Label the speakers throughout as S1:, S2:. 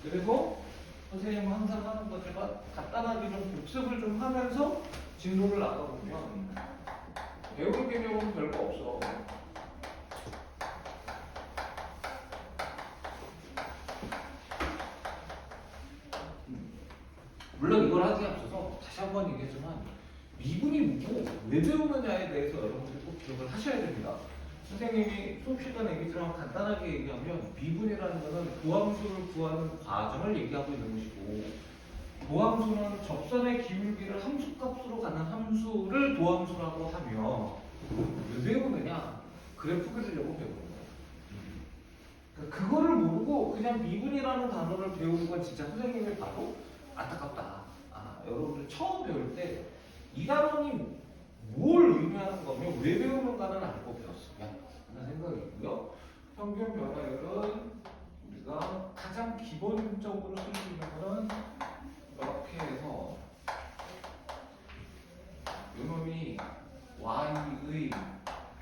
S1: 그래서 선생님은 항상 하는 거지만 간단하게 좀 복습을 좀 하면서 진도를 나가보면 배울 개념은 별거 없어. 물론 이걸 하기에 앞서서 다시 한번 얘기했지만 미분이 뭐고 왜 배우느냐에 대해서 여러분들이 꼭 기억을 하셔야 됩니다. 선생님이 수업 시간에 얘기처럼 간단하게 얘기하면 미분이라는 것은 도함수를 구하는 과정을 얘기하고 있는 것이고 도함수는 접선의 기울기를 함수값으로 갖는 함수를 도함수라고 하며 왜 배우느냐? 그래프 그리려고 배우는 거예요. 그러니까 그거를 모르고 그냥 미분이라는 단어를 배우는 건 진짜 선생님이 봐도 안타깝다. 여러분들 처음 배울 때 이 단어는 뭘 의미하는 거며 왜 배우는가는 알고 배웠으면 하는 생각이고요. 평균 변화율은 우리가 가장 기본적으로 쓸 수 있는 거는 이렇게 해서 요놈이 y의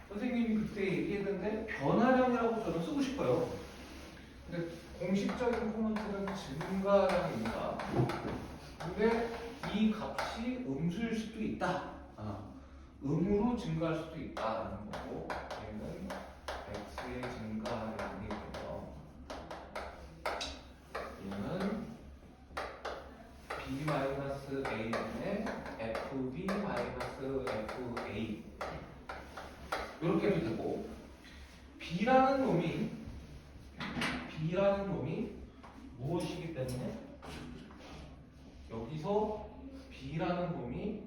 S1: 선생님이 그때 얘기했는데 변화량이라고 저는 쓰고 싶어요. 근데 공식적인 코멘트는 증가량입니다. 근데 이 값이 음수일 수도 있다. 음으로 증가할 수도 있다는 거고 얘는 x의 증가량이 되고요. 얘는 b-a분의 fb-fa 이렇게도 되고 b라는 놈이 무엇이기 때문에 여기서 b라는 놈이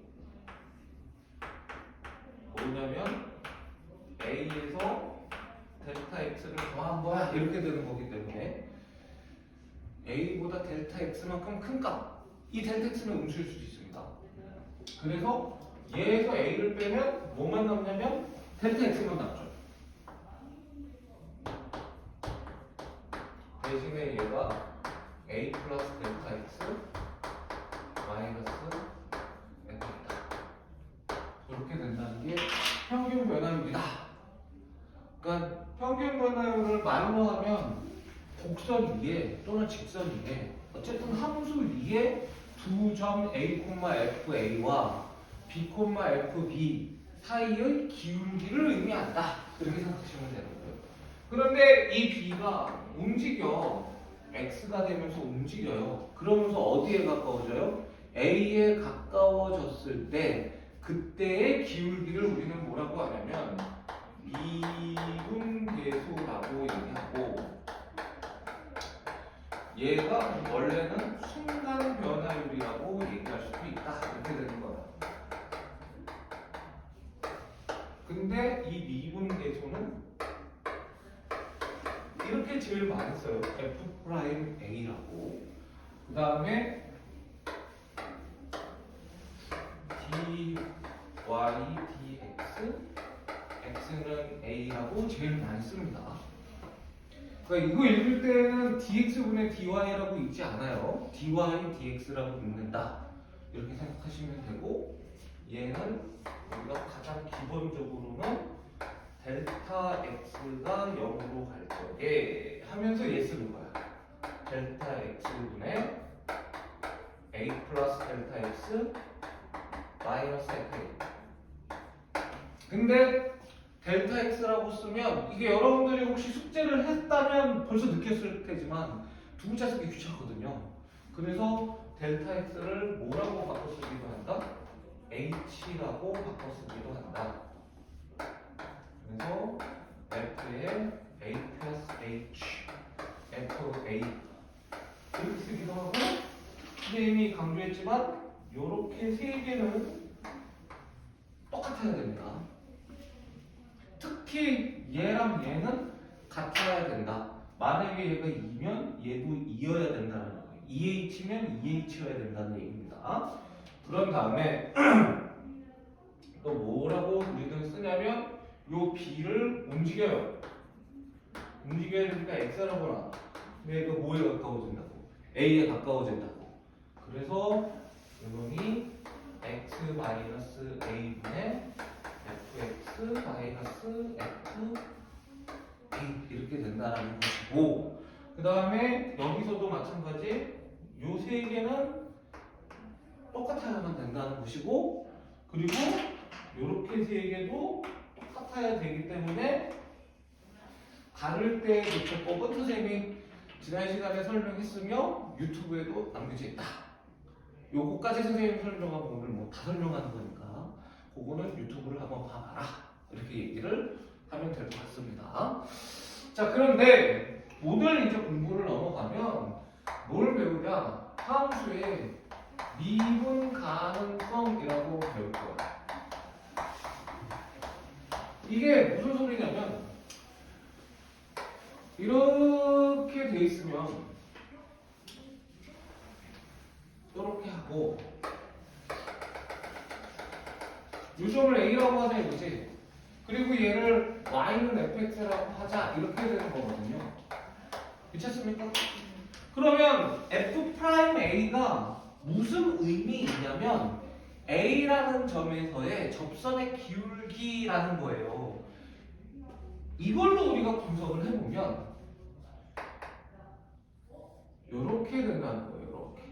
S1: 뭐냐면 a에서 델타 x를 더한 거야 이렇게 되는 거기 때문에 a보다 델타 x만큼 큰 값, 이 델타 x는 음수일 수도 있습니다. 그래서 얘에서 a를 빼면 뭐만 남냐면 델타 x만 남죠. 대신에 얘가 a 플러스 델타 x 마이너스 f다. 이렇게 된다는 게 평균 변화율이다. 그러니까 평균 변화율을 말로 하면 곡선 위에 또는 직선 위에 어쨌든 함수 위에 두 점 a, fa와 b, fb 사이의 기울기를 의미한다. 이렇게 생각하시면 되는 거예요. 그런데 이 b가 움직여 x가 되면서 움직여요. 그러면서 어디에 가까워져요? a에 가까워졌을 때 그때의 기울기를 우리는 뭐라고 하냐면 미분계수라고 얘기하고 얘가 원래는 순간 변화율이라고 얘기할 수도 있다. 이렇게 되는 거야. 근데 이 미분계수는 이렇게 제일 많이 써요. F'A라고. 그 다음에 dy, dx, x는 a라고 제일 많이 씁니다. 그러니까 이거 읽을 때는 dx분의 dy라고 읽지 않아요. dy, dx라고 읽는다. 이렇게 생각하시면 되고 얘는 우리가 가장 기본적으로는 델타 x가 0으로 갈 적에 하면서 얘 쓰는 거야. 델타 x분의 a 플러스 델타 x 마이너스 fa. 근데 델타 x라고 쓰면 이게 여러분들이 혹시 숙제를 했다면 벌써 느꼈을 테지만 두 글자 쓰기 귀찮거든요. 그래서 델타 x를 뭐라고 바꿔 쓰기도 한다? h라고 바꿔 쓰기도 한다. 그래서 f의 a 플러스 h, fa 이렇게 쓰기도 하고 선생님이 강조했지만 이렇게 세 개는 똑같아야 됩니다. 특히 얘랑 얘는 같아야 된다. 만약에 얘가 2면 얘도 2여야 된다는 거예요. 2h면 2h여야 된다는 얘기입니다. 그런 다음에 또 뭐라고 우리는 쓰냐면 요 b를 움직여야 되니까 x라고 나와. 근데 이거 뭐에 가까워진다고? a에 가까워진다고. 그래서 이놈이 x-a분의 fx 마이너스 f a 이렇게 된다는 것이고, 그 다음에 여기서도 마찬가지 요 세 개는 똑같아야만 된다는 것이고, 그리고 요렇게 세 개도 똑같아야 되기 때문에 다를 때의 대처법은 선생님이 지난 시간에 설명했으며 유튜브에도 남겨져 있다. 요거까지 선생님이 설명하고 오늘 뭐 다 설명하는 거니까 그거는 유튜브를 한번 봐봐라, 이렇게 얘기를 하면 될 것 같습니다. 자, 그런데 오늘 이제 공부를 넘어가면 뭘 배우냐? 함수의 미분 가능성이라고 배울 거예요. 이게 무슨 소리냐면 이렇게 돼 있으면 이렇게 하고 요점을 A라고 하자 이거지. 그리고 얘를 Y는 fx라고 하자, 이렇게 해야 되는 거거든요. 미쳤습니까? 그러면 f'A가 무슨 의미 있냐면 A라는 점에서의 접선의 기울기라는 거예요. 이걸로 우리가 분석을 해보면 이렇게 된다는 거예요. 이렇게.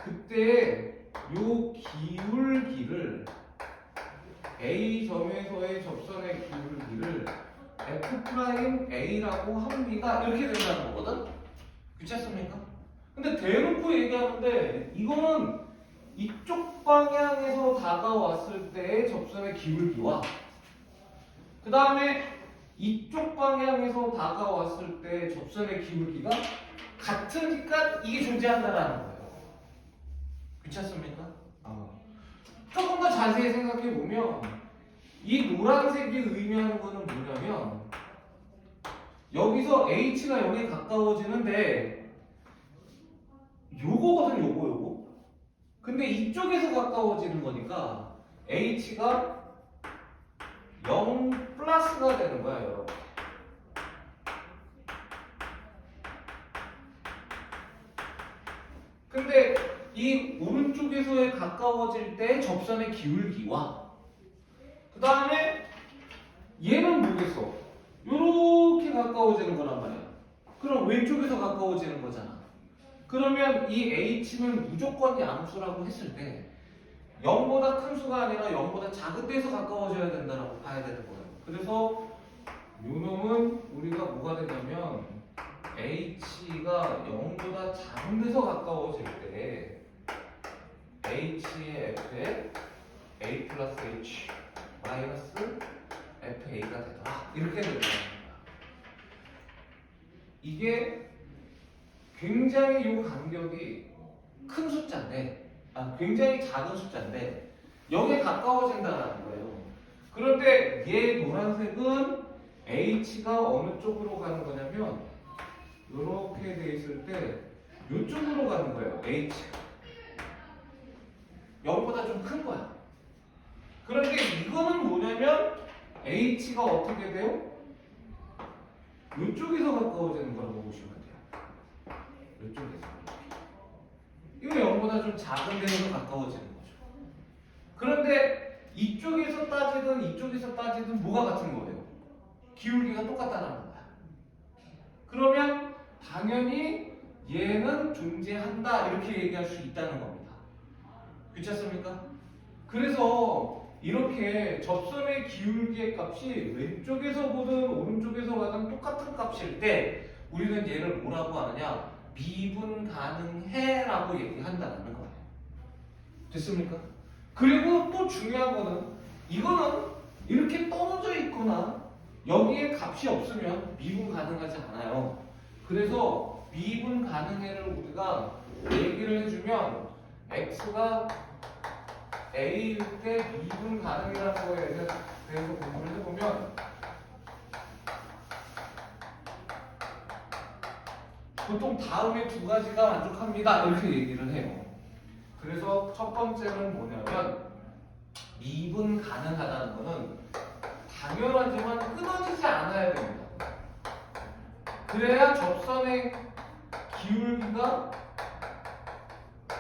S1: 그때 요 기울기를 A 점에서의 접선의 기울기를 f'A라고 합니다. 이렇게 된다는 거거든? 괜찮습니까? 근데 대놓고 얘기하는데 이거는 이쪽 방향에서 다가왔을 때의 접선의 기울기와 그 다음에 이쪽 방향에서 다가왔을 때 접선의 기울기가 같으니까 이게 존재한다라는 거예요. 괜찮습니까? 조금 더 자세히 생각해 보면 이 노란색이 의미하는 거는 뭐냐면 여기서 H가 0에 가까워지는데 요거거든, 요거. 근데 이쪽에서 가까워지는 거니까 H가 0 플러스가 되는 거야, 여러분. 근데 이 오른쪽에서의 가까워질 때 접선의 기울기와 그 다음에 얘는 뭐겠어? 요렇게 가까워지는 거란 말이야. 그럼 왼쪽에서 가까워지는 거잖아. 그러면 이 H는 무조건 양수라고 했을 때 0보다 큰 수가 아니라 0보다 작은 데서 가까워져야 된다고 봐야 되는 거예요. 그래서 요놈은 우리가 뭐가 되냐면 H가 0보다 작은 데서 가까워질 때 H의 F에 A 플러스 H 마이너스 FA가 되더라, 이렇게 되는 겁니다. 이게 굉장히 이 간격이 큰 숫자인데, 굉장히 작은 숫자인데 여기에 가까워진다는 거예요. 그런데 얘 노란색은 H가 어느 쪽으로 가는 거냐면 이렇게 돼 있을 때 이쪽으로 가는 거예요. H가 0보다 좀 큰 거야. 그런데 이거는 뭐냐면 H가 어떻게 돼요? 이쪽에서 가까워지는 거라고 보시면 돼요. 이쪽에서. 이거 0보다 좀 작은 데에서 가까워지는 거죠. 그런데 이쪽에서 따지든 이쪽에서 따지든 뭐가 같은 거예요? 기울기가 똑같다는 거야. 그러면 당연히 얘는 존재한다, 이렇게 얘기할 수 있다는 겁니다. 괜찮습니까? 그래서 이렇게 접선의 기울기의 값이 왼쪽에서 보든 오른쪽에서 가든 똑같은 값일 때 우리는 얘를 뭐라고 하느냐? 미분 가능해 라고 얘기한다는 거예요. 됐습니까? 그리고 또 중요한 거는 이거는 이렇게 떨어져 있거나 여기에 값이 없으면 미분 가능하지 않아요. 그래서 미분 가능해를 우리가 얘기를 해주면 x가 a일 때 미분 가능이라는 거에 대해서 공부를 해보면 보통 다음에 두 가지가 만족합니다, 이렇게 얘기를 해요. 그래서 첫 번째는 뭐냐면 미분 가능하다는 거는 당연하지만 끊어지지 않아야 됩니다. 그래야 접선의 기울기가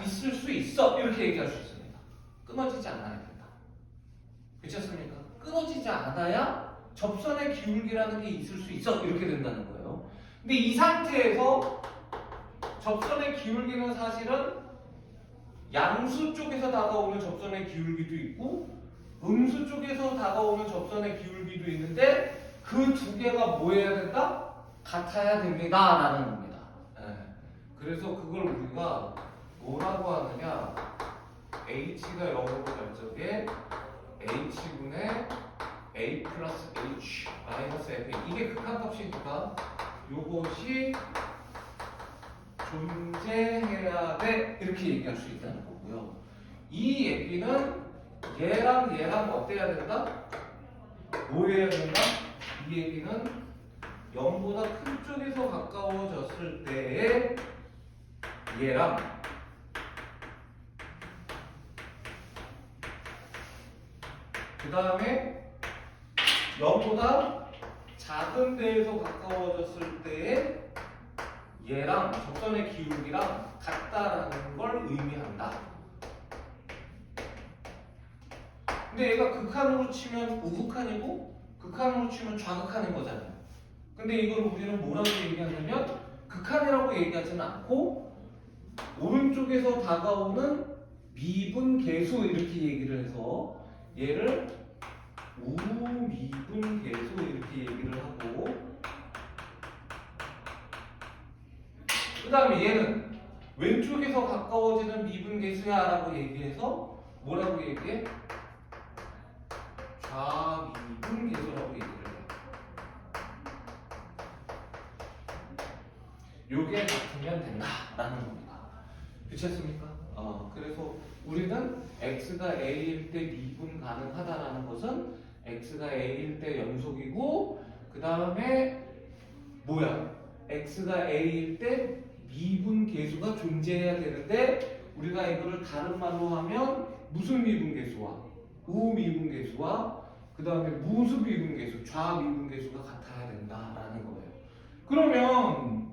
S1: 있을 수 있어, 이렇게 얘기할 수 있습니다. 끊어지지 않아야 된다. 그렇습니까? 끊어지지 않아야 접선의 기울기라는 게 있을 수 있어, 이렇게 된다는 거예요. 근데 이 상태에서 접선의 기울기는 사실은 양수 쪽에서 다가오는 접선의 기울기도 있고 음수 쪽에서 다가오는 접선의 기울기도 있는데 그 두 개가 뭐 해야 된다? 같아야 됩니다 라는 겁니다. 그래서 그걸 우리가 뭐라고 하느냐, h가 0으로 갈 적에 h분의 a 플러스 h 마이너스 f, 이게 극한값이니까 요것이 존재해야 돼 이렇게 얘기할 수 있다는 거고요. 이 얘기는 얘랑 어때야 된다? 뭐 해야 된다? 이 얘기는 0보다 큰 쪽에서 가까워졌을 때의 얘랑 그 다음에 0보다 작은 데에서 가까워졌을 때의 얘랑 접선의 기울기랑 같다라는 걸 의미한다. 근데 얘가 극한으로 치면 우극한이고 극한으로 치면 좌극한인 거잖아요. 근데 이걸 우리는 뭐라고 얘기하냐면 극한이라고 얘기하지는 않고 오른쪽에서 다가오는 미분 계수 이렇게 얘기를 해서 얘를 우미분 계수 이렇게 얘기를 하고, 그 다음에 얘는 왼쪽에서 가까워지는 미분 계수야 라고 얘기해서 뭐라고 얘기해? 좌미분 계수라고 얘기를 해. 요게 같으면 된다라는 겁니다. 그렇습니까? 그래서 우리는 x가 a일 때 미분 가능하다라는 것은 x가 a일 때 연속이고, 그 다음에 뭐야? x가 a일 때 미분 계수가 존재해야 되는데 우리가 이거를 다른 말로 하면 무슨 미분 계수와 우미분 계수와 그 다음에 무수 미분 계수, 좌미분 계수가 같아야 된다라는 거예요. 그러면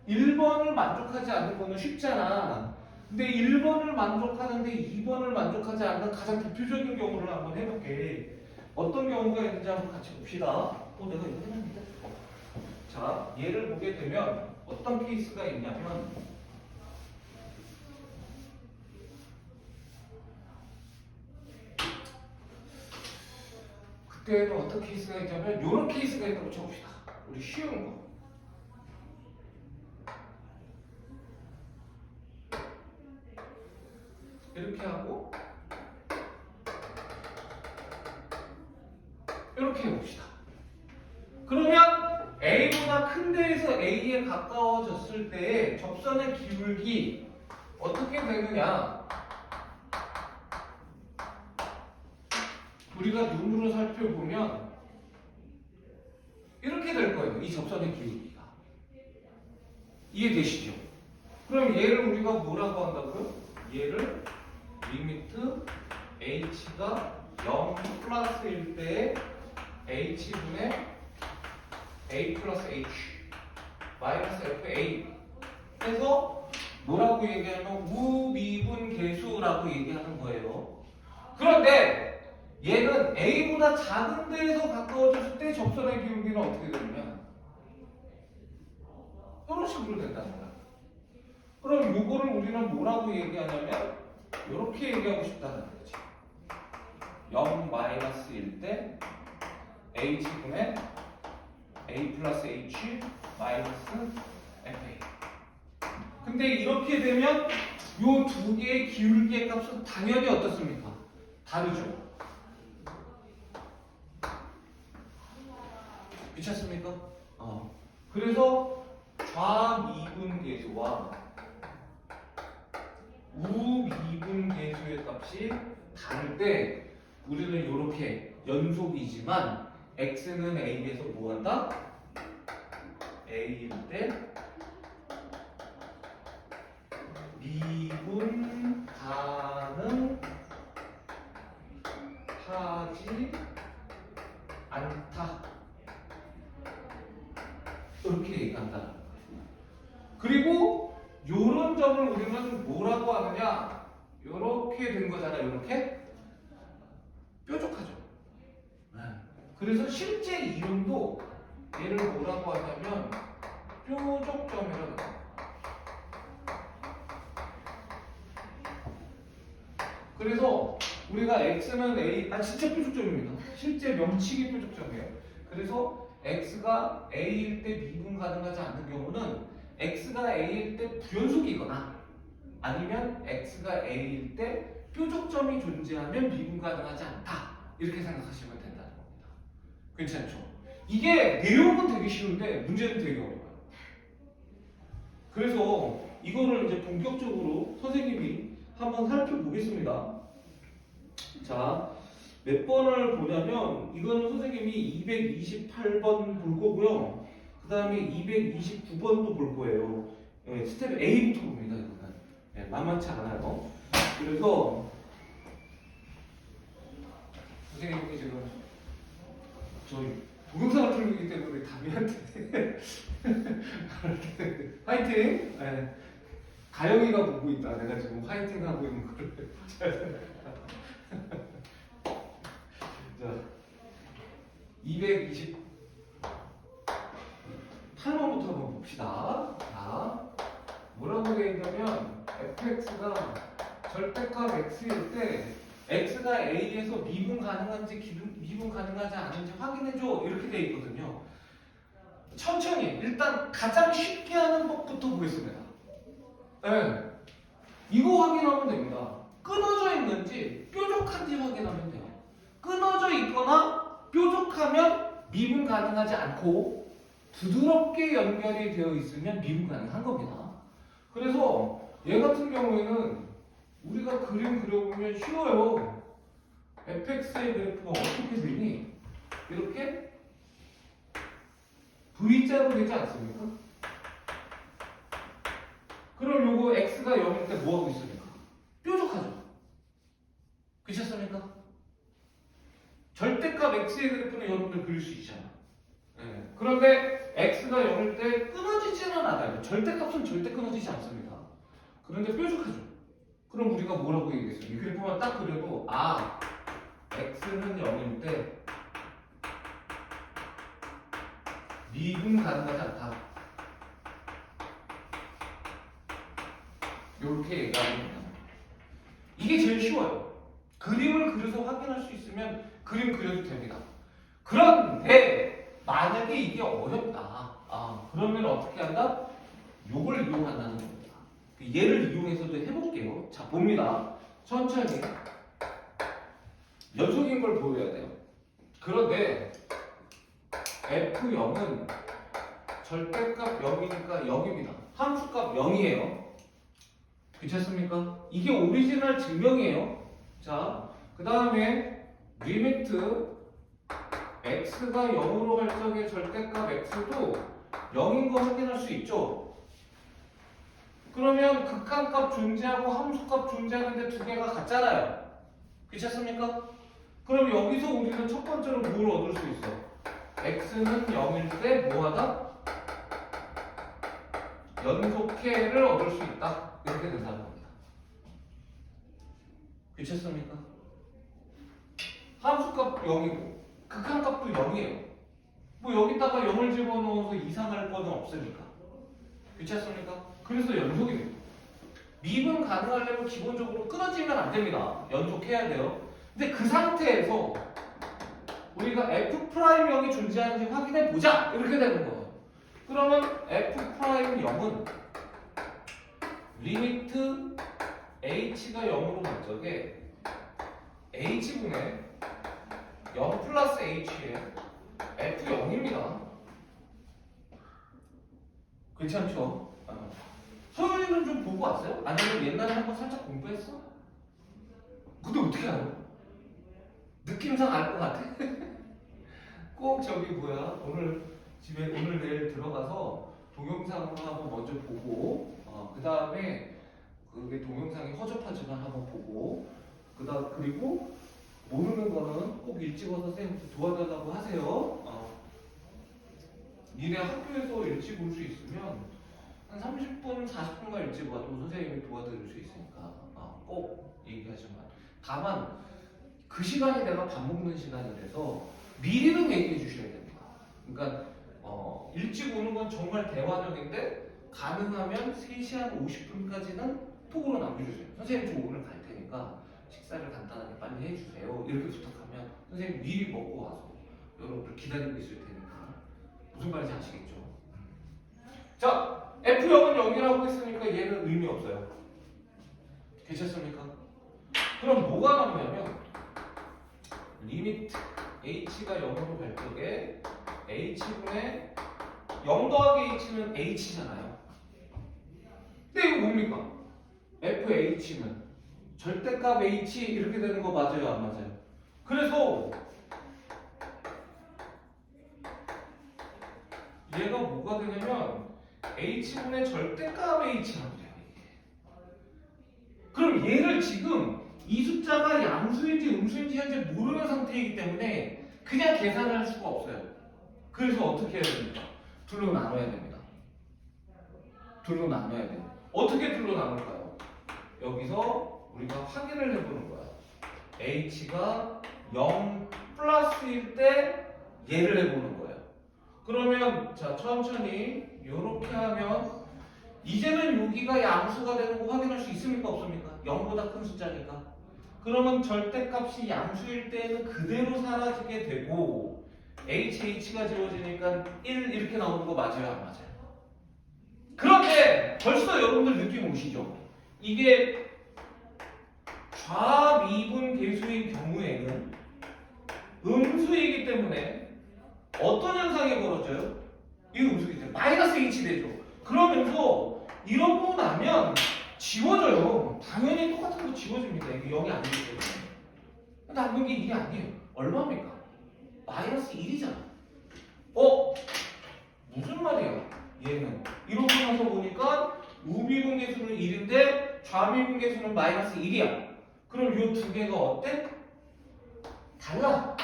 S1: 1번을 만족하지 않는 거는 쉽잖아. 근데 1번을 만족하는데 2번을 만족하지 않는 가장 대표적인 경우를 한번 해볼게. 어떤 경우가 있는지 한번 같이 봅시다. 내가 이거 해놨는데. 자, 얘를 보게 되면 어떤 케이스가 있냐면, 그때는 어떤 케이스가 있냐면 이런 케이스가 있다고 쳐봅시다. 우리 쉬운 거. 이렇게 하고 이렇게 해봅시다. 그러면 A보다 큰 데에서 A에 가까워졌을 때의 접선의 기울기 어떻게 되느냐, 우리가 눈으로 살펴보면 이렇게 될 거예요. 이 접선의 기울기가. 이해되시죠? 그럼 얘를 우리가 뭐라고 한다고요? 얘를 리미트 h가 0 플러스일 때 h분의 a 플러스 h 마이너스 fa 해서 뭐라고 얘기하면 우미분 계수라고 얘기하는 거예요. 그런데 얘는 a보다 작은 데에서 가까워졌을 때 접선의 기울기는 어떻게 되느냐, 이런 식으로 된다는 거야. 그럼 이거를 우리는 뭐라고 얘기하냐면 이렇게 얘기하고 싶다는 거지. 0 마이너스일 때 h분의 a 플러스 h 마이너스 fa. 근데 이렇게 되면 이 두 개의 기울기의 값은 당연히 어떻습니까? 다르죠. 미쳤습니까? 그래서 좌미분 계수와 우미분 계수의 값이 다를 때 우리는 이렇게 연속이지만 x는 a에서 뭐한다? a일 때 미분 가능하지 않다, 이렇게 얘기한다는 거예요. 그리고 이런 점을 우리는 뭐라고 하느냐, 이렇게 된 거잖아요. 이렇게 뾰족하죠. 그래서 실제 이름도 얘를 뭐라고 하냐면 뾰족점이라고 해요. 그래서 우리가 x는 a, 진짜 뾰족점입니다. 실제 명칭이 뾰족점이에요. 그래서 x가 a일 때 미분 가능하지 않는 경우는 x가 a일 때 불연속이거나 아니면 x가 a일 때 뾰족점이 존재하면 미분 가능하지 않다. 이렇게 생각하시면 된다는 겁니다. 괜찮죠? 이게 내용은 되게 쉬운데 문제는 되게 어려워요. 그래서 이거를 이제 본격적으로 선생님이 한번 살펴보겠습니다. 자, 몇 번을 보냐면 이거는 선생님이 228번 볼 거고요. 그 다음에 229번도 볼 거예요. 네, 스텝 A부터 봅니다. 이거는 네, 만만치 않아요. 그래서 선생님이 지금 저희 동영상을 틀고 있기 때문에 담임한테 화이팅! 네. 가영이가 보고 있다. 내가 지금 화이팅 하고 있는 거를 자, 228번부터 한번 봅시다. 자, 뭐라고 되어 있냐면 fx가 절대값 x일 때 x가 a에서 미분 가능한지 미분 가능하지 않은지 확인해줘 이렇게 되어 있거든요. 천천히 일단 가장 쉽게 하는 법부터 보겠습니다. 네. 이거 확인하면 됩니다. 끊어져 있는지 뾰족한지 확인하면 돼요. 끊어져 있거나 뾰족하면 미분 가능하지 않고 부드럽게 연결이 되어 있으면 미분 가능한 겁니다. 그래서 얘 같은 경우에는 우리가 그림 그려보면 쉬워요. fx의 그래프가 어떻게 되니? 이렇게 V자로 되지 않습니까? 그럼 요거 x가 0일 때 뭐하고 있습니까? 뾰족하죠? 그렇습니까? 절대값 x의 그래프는 여러분들 그릴 수 있잖아. 네. 그런데 x가 0일 때 끊어지지는 않아요. 절대값은 절대 끊어지지 않습니다. 그런데 뾰족하죠? 그럼 우리가 뭐라고 얘기했어요? 이 그래프만 딱 그려도 x는 0일 때 미분 가능하지 않다. 이렇게 얘기하는 겁니다. 이게 제일 쉬워요. 그림을 그려서 확인할 수 있으면 그림 그려도 됩니다. 그런데 만약에 이게 어렵다. 그러면 어떻게 한다? 요걸 이용한다는 겁니다. 얘를 이용해서도 해볼게요. 자, 봅니다. 천천히. 연속인 걸 보여야 돼요. 그런데 F0은 절대값 0이니까 0입니다. 함수값 0이에요. 괜찮습니까? 이게 오리지널 증명이에요. 자, 그 다음에 리미트 x가 0으로 갈 적의 절대값 x도 0인 거 확인할 수 있죠. 그러면 극한값 존재하고 함수값 존재하는데 두 개가 같잖아요. 괜찮습니까? 그럼 여기서 우리는 첫 번째로 뭘 얻을 수 있어? x는 0일 때 뭐하다? 연속해를 얻을 수 있다. 이렇게 된다는 겁니다. 괜찮습니까? 함수값 0이고 극한값도 0이에요. 뭐 여기다가 0을 집어넣어서 이상할 거는 없으니까. 괜찮습니까? 그래서 연속입니다. 미분 가능하려면 기본적으로 끊어지면 안 됩니다. 연속해야 돼요. 근데 그 상태에서 우리가 F'0이 존재하는지 확인해 보자! 이렇게 되는 거예요. 그러면 F'0은 리미트 h가 0으로 갈 적에 h분의 0 플러스 h에 F0입니다. 괜찮죠? 소연이는 좀 보고 왔어요? 아니면 옛날에 한번 살짝 공부했어? 근데 어떻게 알아? 느낌상 알 것 같아? 꼭 저기 뭐야 오늘 집에 오늘 내일 들어가서 동영상으로 한번 먼저 보고 그 다음에 그게 동영상이 허접하지만 한번 보고 그리고 모르는 거는 꼭 일찍 와서 쌤 도와달라고 하세요. 니네 학교에서 일찍 올 수 있으면 한 30분, 40분간 일찍 와도 선생님이 도와드릴 수 있으니까 꼭 얘기하지만 다만 그 시간이 내가 밥 먹는 시간이라서 미리는 얘기해 주셔야 됩니다. 그러니까 일찍 오는 건 정말 대환영인데 가능하면 3시 한 50분까지는 톡으로 남겨주세요. 선생님 저 오늘 갈 테니까 식사를 간단하게 빨리 해주세요. 이렇게 부탁하면 선생님 미리 먹고 와서 여러분들 기다리고 있을 테니까. 무슨 말인지 아시겠죠? 자, F0은 0이라고 했으니까 얘는 의미 없어요. 괜찮습니까? 그럼 뭐가 나오냐면 리미트 h가 0으로 갈 적에 h분의 0 더하기 h는 h잖아요. 근데 이거 뭡니까? fh는 절대값 h 이렇게 되는 거 맞아요, 안 맞아요? 그래서 얘가 뭐가 되냐면 h분의 절대값 h라고 돼요. 그럼 얘를 지금 이 숫자가 양수인지 음수인지 현재 모르는 상태이기 때문에 그냥 계산을 할 수가 없어요. 그래서 어떻게 해야 됩니까? 둘로 나눠야 됩니다. 둘로 나눠야 돼요. 어떻게 둘로 나눌까요? 여기서 우리가 확인을 해보는 거야. h가 0 플러스일 때 얘를 해보는 거예요. 그러면 자 천천히 이렇게 하면 이제는 여기가 양수가 되는 거 확인할 수 있습니까? 없습니까? 0보다 큰 숫자니까. 그러면 절대값이 양수일 때는 그대로 사라지게 되고 h가 지워지니까 1 이렇게 나오는 거 맞아요? 안 맞아요? 그런데 벌써 여러분들 느낌 오시죠? 이게 좌미분 계수인 경우에는 음수이기 때문에 어떤 현상이 벌어져요? 이거 음수이기 때문에 마이너스 h 되죠. 그러면서 이러고 나면 지워져요. 당연히 똑같은 거 지워집니다. 이게 0이 아니기 때문에. 남는 게 1이 아니에요. 얼마입니까? 마이너스 1이잖아. 무슨 말이야? 얘는 이러고 나서 보니까 우미분 계수는 1인데 좌미분 계수는 마이너스 1이야. 그럼 이 두 개가 어때? 달라.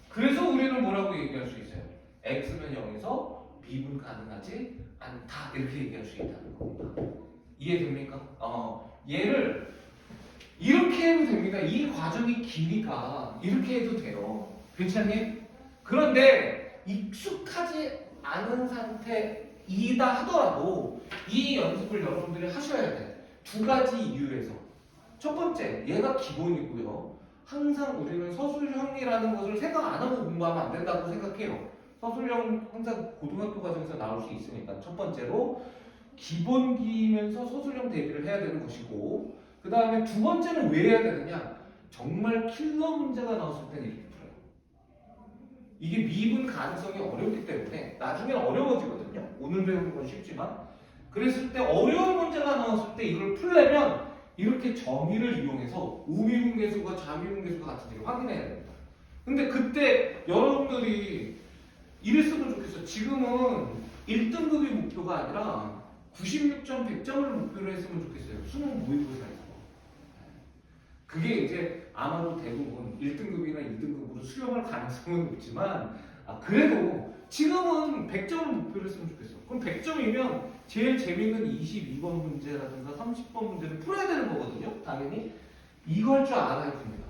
S1: 그래서 우리는 뭐라고 얘기할 수 있어요? x는 0에서 미분 가능하지 않다. 이렇게 얘기할 수 있다는 겁니다. 이해됩니까? 얘를 이렇게 해도 됩니다. 이 과정이 기니까 이렇게 해도 돼요. 괜찮니? 그런데 익숙하지 않은 상태이다 하더라도 이 연습을 여러분들이 하셔야 돼. 두 가지 이유에서. 첫 번째, 얘가 기본이고요. 항상 우리는 서술형이라는 것을 생각 안 하고 공부하면 안 된다고 생각해요. 서술형 항상 고등학교 과정에서 나올 수 있으니까. 첫 번째로 기본기면서 서술형 대비를 해야 되는 것이고, 그 다음에 두 번째는 왜 해야 되느냐? 정말 킬러 문제가 나왔을 때는 이렇게 풀어요. 이게 미분 가능성이 어렵기 때문에 나중에는 어려워지거든요. 오늘 배우는 건 쉽지만. 그랬을 때 어려운 문제가 나왔을 때 이걸 풀려면 이렇게 정의를 이용해서 우미분 계수가 좌미분 계수가 같은지 확인해야 됩니다. 근데 그때 여러분들이 이랬으면 좋겠어. 지금은 1등급이 목표가 아니라 96점, 100점을 목표로 했으면 좋겠어요. 수능 모의고사에서. 그게 이제 아마도 대부분 1등급이나 2등급으로 수렴할 가능성은 높지만 그래도 지금은 100점을 목표로 했으면 좋겠어. 그럼 100점이면 제일 재밌는 22번 문제라든가 30번 문제를 풀어야 되는 거거든요. 당연히 이걸 줄 알아야 됩니다.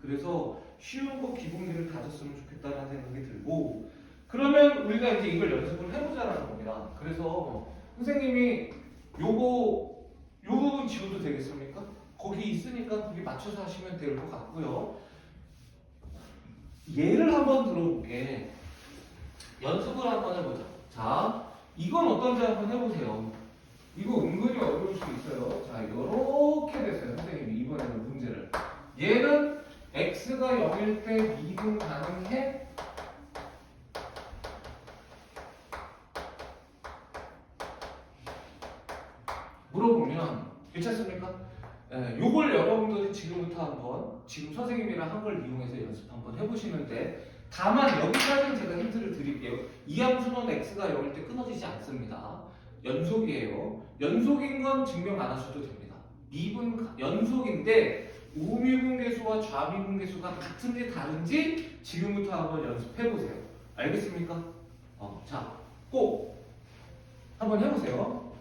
S1: 그래서 쉬운 거 기본기를 다졌으면 좋겠다는 생각이 들고, 그러면 우리가 이제 이걸 연습을 해보자라는 겁니다. 그래서 선생님이 요거 부분 지워도 되겠습니까? 거기 있으니까 거기 맞춰서 하시면 될 것 같고요. 예를 한번 들어볼게. 연습을 한번 해보자. 자, 이건 어떤지 한번 해보세요. 이거 은근히 어려울 수 있어요. 자, 이렇게 됐어요. 선생님이 이번에는 문제를. 얘는 x가 0일 때 미분 가능해? 물어보면 괜찮습니까? 요걸 여러분들이 지금부터 한번 지금 선생님이랑 한 걸 이용해서 연습 한번 해보시는데, 다만 여기까지는 제가 힌트를 드릴게요. 이 함수는 x가 0일 때 끊어지지 않습니다. 연속이에요. 연속인 건 증명 안 하셔도 됩니다. 미분 연속인데 우미분 계수와 좌미분 계수가 같은지 다른지 지금부터 한번 연습해보세요. 알겠습니까? 자, 꼭 한번 해보세요.